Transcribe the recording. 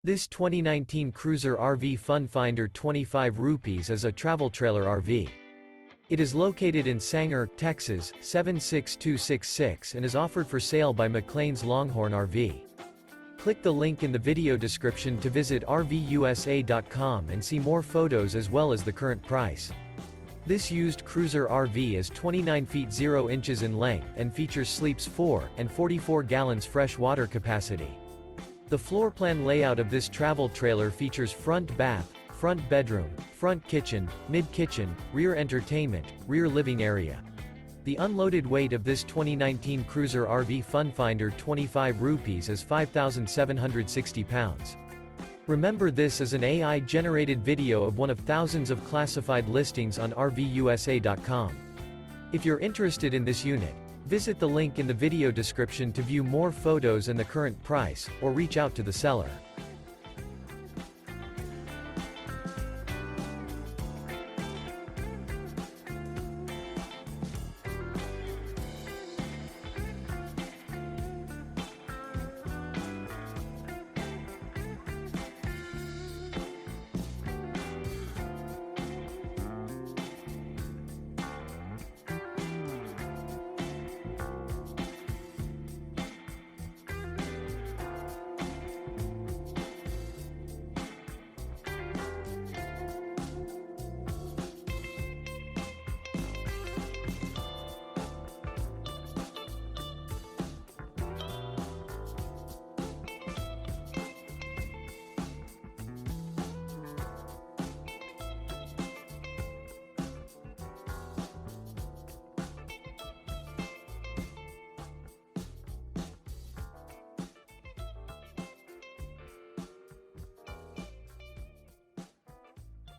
This 2019 Cruiser RV FunFinder 25 rupees is a travel trailer RV. It is located in Sanger, Texas, 76266 and is offered for sale by McClain's Longhorn RV. Click the link in the video description to visit RVUSA.com and see more photos as well as the current price. This used Cruiser RV is 29 feet 0 inches in length and features sleeps 4 and 44 gallons fresh water capacity. The floor plan layout of this travel trailer features front bath, front bedroom, front kitchen, mid-kitchen, rear entertainment, rear living area. The unloaded weight of this 2019 Cruiser RV FunFinder 25 rupees is 5,760 pounds. Remember, this is an AI-generated video of one of thousands of classified listings on RVUSA.com. If you're interested in this unit, visit the link in the video description to view more photos and the current price, or reach out to the seller.